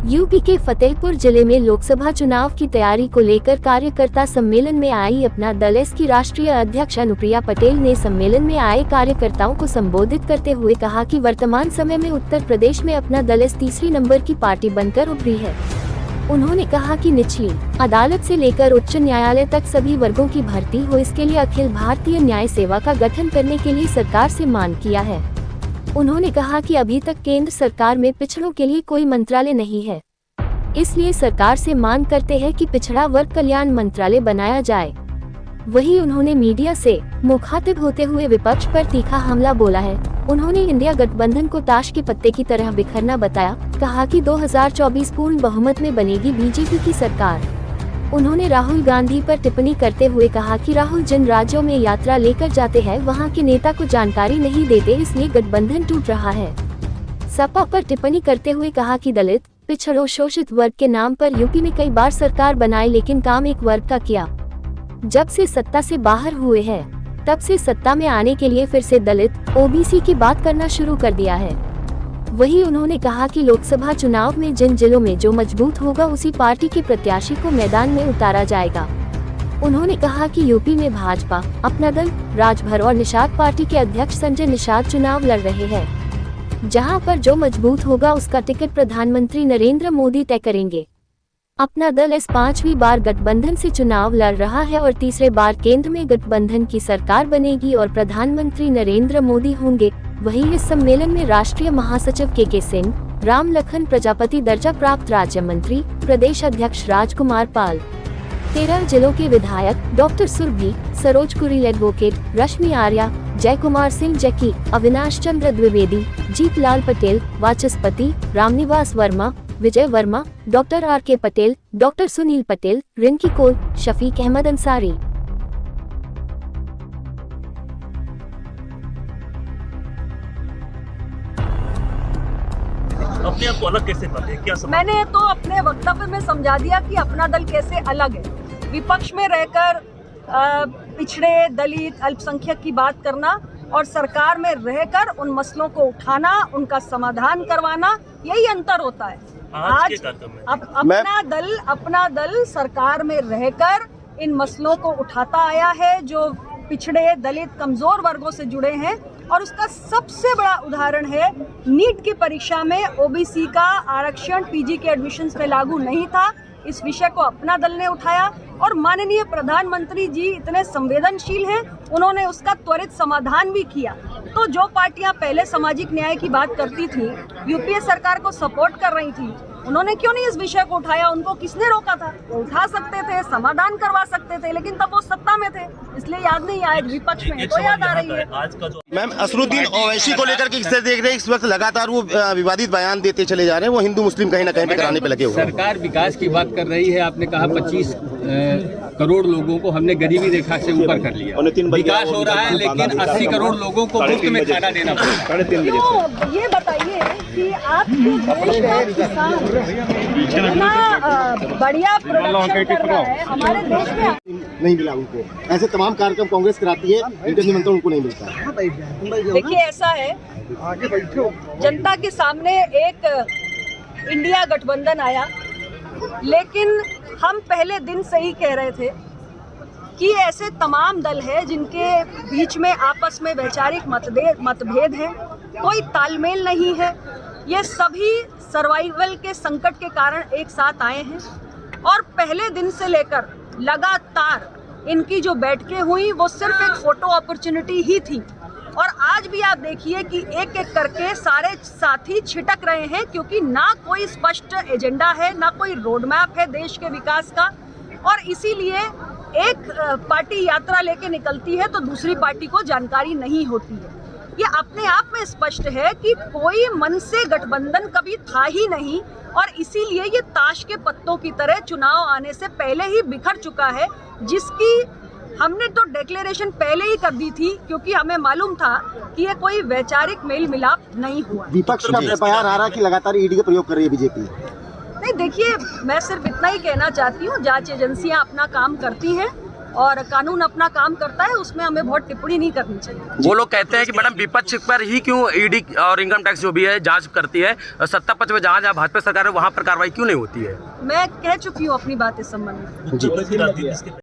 UP के फतेहपुर जिले में लोकसभा चुनाव की तैयारी को लेकर कार्यकर्ता सम्मेलन में आई अपना दल एस की राष्ट्रीय अध्यक्ष अनुप्रिया पटेल ने सम्मेलन में आए कार्यकर्ताओं को संबोधित करते हुए कहा कि वर्तमान समय में उत्तर प्रदेश में अपना दल एस तीसरी नंबर की पार्टी बनकर उभरी है। उन्होंने कहा कि निचली अदालत से लेकर उच्च न्यायालय तक सभी वर्गों की भर्ती हो, इसके लिए अखिल भारतीय न्याय सेवा का गठन करने के लिए सरकार से मांग किया है। उन्होंने कहा कि अभी तक केंद्र सरकार में पिछड़ों के लिए कोई मंत्रालय नहीं है, इसलिए सरकार से मांग करते हैं कि पिछड़ा वर्ग कल्याण मंत्रालय बनाया जाए। वहीं उन्होंने मीडिया से मुखातिब होते हुए विपक्ष पर तीखा हमला बोला है। उन्होंने इंडिया गठबंधन को ताश के पत्ते की तरह बिखरना बताया। कहा कि 2024 पूर्ण बहुमत में बनेगी बीजेपी की सरकार। उन्होंने राहुल गांधी पर टिप्पणी करते हुए कहा कि राहुल जिन राज्यों में यात्रा लेकर जाते हैं वहां के नेता को जानकारी नहीं देते, इसलिए गठबंधन टूट रहा है। सपा पर टिप्पणी करते हुए कहा कि दलित, पिछड़ों, शोषित वर्ग के नाम पर यूपी में कई बार सरकार बनाई, लेकिन काम एक वर्ग का किया। जब से सत्ता से बाहर हुए हैं, तब से सत्ता में आने के लिए फिर से दलित, ओबीसी की बात करना शुरू कर दिया है। वहीं उन्होंने कहा कि लोकसभा चुनाव में जिन जिलों में जो मजबूत होगा उसी पार्टी के प्रत्याशी को मैदान में उतारा जाएगा। उन्होंने कहा कि यूपी में भाजपा, अपना दल, राजभर और निषाद पार्टी के अध्यक्ष संजय निषाद चुनाव लड़ रहे हैं। जहां पर जो मजबूत होगा उसका टिकट प्रधानमंत्री नरेंद्र मोदी तय करेंगे। अपना दल इस 5वीं बार गठबंधन से चुनाव लड़ रहा है और तीसरे बार केंद्र में गठबंधन की सरकार बनेगी और प्रधानमंत्री नरेंद्र मोदी होंगे। वहीं इस सम्मेलन में राष्ट्रीय महासचिव के सिंह, राम लखन प्रजापति, दर्जा प्राप्त राज्य मंत्री, प्रदेश अध्यक्ष राजकुमार पाल, 13 जिलों के विधायक doctor Surabhi, Saroj Kureel, advocate Rashmi Arya, Jay Kumar Singh Jackie, Avinash Chandra Dwivedi, Jeet Lal Patel, Vachaspati, Ramniwas Verma, Vijay Verma, doctor RK Patel, doctor Sunil Patel, Rinki Kaul, Shafiq Ahmad Ansari. अपने आप को अलग कैसे पाते हैं? क्या मैंने तो अपने वक्तव्य में समझा दिया कि अपना दल कैसे अलग है। विपक्ष में रहकर पिछड़े, दलित, अल्पसंख्यक की बात करना और सरकार में रहकर उन मसलों को उठाना, उनका समाधान करवाना, यही अंतर होता है। आज अपना दल सरकार में रहकर इन मसलों को उठाता आया है जो पिछड़े, दलित, कमजोर वर्गों से जुड़े हैं। और उसका सबसे बड़ा उदाहरण है नीट की परीक्षा में ओबीसी का आरक्षण पीजी के एडमिशन्स में लागू नहीं था। इस विषय को अपना दल ने उठाया और माननीय प्रधानमंत्री जी इतने संवेदनशील हैं, उन्होंने उसका त्वरित समाधान भी किया। तो जो पार्टियां पहले सामाजिक न्याय की बात करती थी, यूपीए सरकार को सपोर्ट कर रही थी, उन्होंने क्यों नहीं इस विषय को उठाया? उनको किसने रोका था? वो उठा सकते थे, समाधान करवा सकते थे, लेकिन तब वो सत्ता में थे, इसलिए याद नहीं आया। विपक्ष में तो याद आ रही है। मैम, असरुद्दीन ओवैसी को लेकर के किस तरह देख रहे हैं? इस वक्त लगातार वो विवादित बयान देते चले जा रहे हैं, वो हिंदू मुस्लिम कहीं ना कहीं पे कराने पे लगे हुए हैं। सरकार विकास की बात कर रही है। आपने कहा 25 करोड़ लोगों को हमने गरीबी रेखा से ऊपर कर लिया। विकास हो रहा है, लेकिन 80 करोड़ लोगों को मुफ्त में खाना देना पड़ेगा। ये बताइए कि आपके देश का किसान इतना बढ़िया प्रोडक्शन कर रहा है, हमारे देश में नहीं मिला उनको। ऐसे तमाम कार्यक्रम कांग्रेस कराती है, इनके निमंत्रण उनको नहीं मिलता। देखिए, ऐसा है, जनता के सामने एक इंडिया गठबंधन आया, लेकिन हम पहले दिन से ही कह रहे थे कि ऐसे तमाम दल हैं जिनके बीच में आपस में वैचारिक मतभेद हैं, कोई तालमेल नहीं है। ये सभी सर्वाइवल के संकट के कारण एक साथ आए हैं और पहले दिन से लेकर लगातार इनकी जो बैठकें हुई वो सिर्फ एक फोटो अपॉर्चुनिटी ही थी। और आज भी आप देखिए कि एक एक करके सारे साथी छिटक रहे हैं, क्योंकि ना कोई स्पष्ट एजेंडा है, ना कोई रोड मैप है देश के विकास का। और इसीलिए एक पार्टी यात्रा लेके निकलती है तो दूसरी पार्टी को जानकारी नहीं होती है। ये अपने आप में स्पष्ट है कि कोई मन से गठबंधन कभी था ही नहीं और इसीलिए ये ताश के पत्तों की तरह चुनाव आने से पहले ही बिखर चुका है, जिसकी हमने तो डिक्लेरेशन पहले ही कर दी थी, क्योंकि हमें मालूम था कि ये कोई वैचारिक मेल मिलाप नहीं हुआ। विपक्ष का बयान आ रहा है कि लगातार ईडी का प्रयोग कर रही है बीजेपी। नहीं, देखिए, मैं सिर्फ इतना ही कहना चाहती हूँ, जांच एजेंसियां अपना काम करती हैं और कानून अपना काम करता है, उसमें हमें बहुत टिप्पणी नहीं करनी चाहिए। वो लोग कहते हैं कि मैडम विपक्ष पर ही क्यों ईडी और इनकम टैक्स जो भी है जांच करती है, सत्ता पक्ष में जहाँ भाजपा सरकार है वहाँ पर कार्रवाई क्यों नहीं होती है? मैं कह चुकी हूँ अपनी बात इस संबंध में। जी